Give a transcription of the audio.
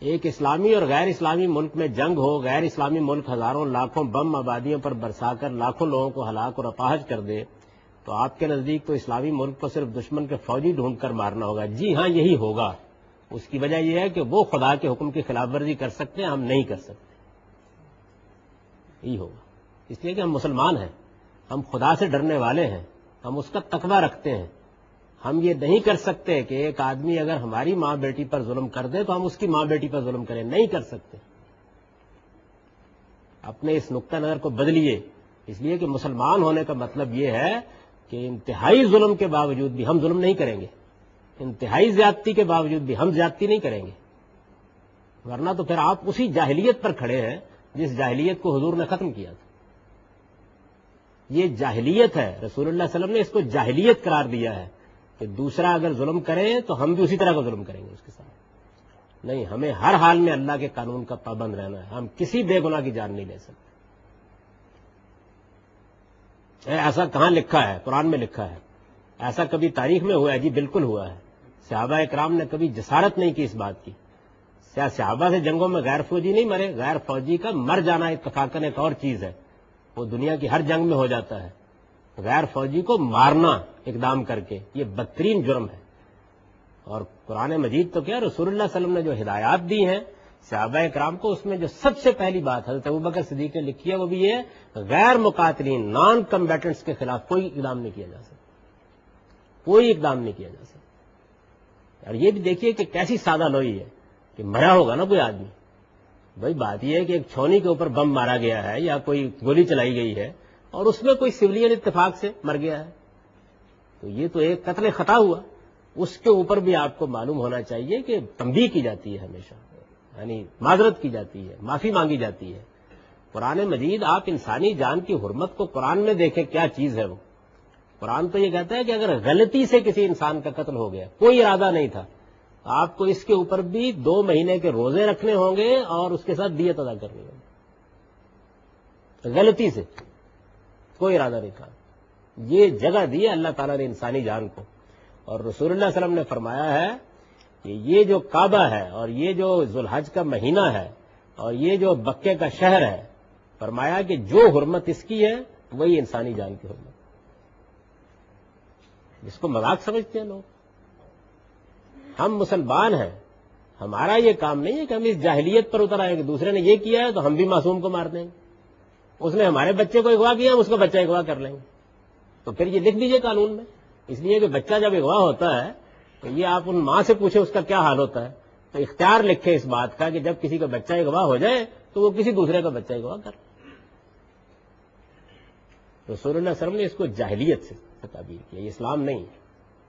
ایک اسلامی اور غیر اسلامی ملک میں جنگ ہو، غیر اسلامی ملک ہزاروں لاکھوں بم آبادیوں پر برسا کر لاکھوں لوگوں کو ہلاک اور اپاہج کر دے، تو آپ کے نزدیک تو اسلامی ملک کو صرف دشمن کے فوجی ڈھونڈ کر مارنا ہوگا۔ جی ہاں، یہی ہوگا۔ اس کی وجہ یہ ہے کہ وہ خدا کے حکم کی خلاف ورزی کر سکتے ہیں، ہم نہیں کر سکتے، یہی ہوگا۔ اس لیے کہ ہم مسلمان ہیں، ہم خدا سے ڈرنے والے ہیں، ہم اس کا تقویٰ رکھتے ہیں۔ ہم یہ نہیں کر سکتے کہ ایک آدمی اگر ہماری ماں بیٹی پر ظلم کر دے تو ہم اس کی ماں بیٹی پر ظلم کریں، نہیں کر سکتے۔ اپنے اس نقطہ نظر کو بدلیے، اس لیے کہ مسلمان ہونے کا مطلب یہ ہے کہ انتہائی ظلم کے باوجود بھی ہم ظلم نہیں کریں گے، انتہائی زیادتی کے باوجود بھی ہم زیادتی نہیں کریں گے، ورنہ تو پھر آپ اسی جاہلیت پر کھڑے ہیں جس جاہلیت کو حضور نے ختم کیا تھا۔ یہ جاہلیت ہے، رسول اللہ صلی اللہ علیہ وسلم نے اس کو جاہلیت قرار دیا ہے کہ دوسرا اگر ظلم کرے تو ہم بھی اسی طرح کا ظلم کریں گے اس کے ساتھ۔ نہیں، ہمیں ہر حال میں اللہ کے قانون کا پابند رہنا ہے، ہم کسی بے گناہ کی جان نہیں لے سکتے۔ ایسا کہاں لکھا ہے؟ قرآن میں لکھا ہے۔ ایسا کبھی تاریخ میں ہوا ہے؟ جی بالکل ہوا ہے۔ صحابہ اکرام نے کبھی جسارت نہیں کی اس بات کی۔ صحابہ سے جنگوں میں غیر فوجی نہیں مرے، غیر فوجی کا مر جانا اتفاقاً ایک اور چیز ہے، وہ دنیا کی ہر جنگ میں ہو جاتا ہے۔ غیر فوجی کو مارنا اقدام کر کے یہ بدترین جرم ہے۔ اور قرآن مجید تو کیا، رسول اللہ صلی اللہ علیہ وسلم نے جو ہدایات دی ہیں صحابہ اکرام کو، اس میں جو سب سے پہلی بات حضرت ابوبکر صدیق نے لکھی ہے وہ بھی یہ ہے، غیر مقاتلین نان کمبیٹنٹس کے خلاف کوئی اقدام نہیں کیا جا سکتا، کوئی اقدام نہیں کیا جا سکتا۔ اور یہ بھی دیکھیے کہ کیسی سادہ لوئی ہے کہ مرا ہوگا نا کوئی آدمی، بھائی بات یہ ہے کہ ایک چھونی کے اوپر بم مارا گیا ہے یا کوئی گولی چلائی گئی ہے اور اس میں کوئی سویلین اتفاق سے مر گیا ہے، تو یہ تو ایک قتل خطا ہوا۔ اس کے اوپر بھی آپ کو معلوم ہونا چاہیے کہ تنبیہ کی جاتی ہے، ہمیشہ یعنی معذرت کی جاتی ہے، معافی مانگی جاتی ہے۔ قرآن مجید، آپ انسانی جان کی حرمت کو قرآن میں دیکھیں کیا چیز ہے وہ۔ قرآن تو یہ کہتا ہے کہ اگر غلطی سے کسی انسان کا قتل ہو گیا، کوئی ارادہ نہیں تھا، آپ کو اس کے اوپر بھی 2 مہینے کے روزے رکھنے ہوں گے اور اس کے ساتھ دیت ادا کرنی ہوگی۔ غلطی سے، کوئی ارادہ نہیں تھا، یہ جگہ دی ہے اللہ تعالیٰ نے انسانی جان کو۔ اور رسول اللہ صلی اللہ علیہ وسلم نے فرمایا ہے کہ یہ جو کعبہ ہے اور یہ جو ذوالحج کا مہینہ ہے اور یہ جو مکے کا شہر ہے، فرمایا کہ جو حرمت اس کی ہے وہی انسانی جان کی حرمت، جس کو مذاق سمجھتے ہیں لوگ۔ ہم مسلمان ہیں، ہمارا یہ کام نہیں ہے کہ ہم اس جاہلیت پر اتر آئے کہ دوسرے نے یہ کیا ہے تو ہم بھی معصوم کو مار دیں گے، اس نے ہمارے بچے کو اغوا کیا ہم اس کا بچہ اغوا کر لیں گے، تو پھر یہ لکھ دیجئے قانون میں، اس لیے کہ بچہ جب اغوا ہوتا ہے تو یہ آپ ان ماں سے پوچھیں اس کا کیا حال ہوتا ہے، تو اختیار لکھے اس بات کا کہ جب کسی کا بچہ اغوا ہو جائے تو وہ کسی دوسرے کا بچہ اغوا کر۔ رسول اللہ صلی اللہ علیہ وسلم نے اس کو جاہلیت سے تعبیر کیا، یہ اسلام نہیں ہے۔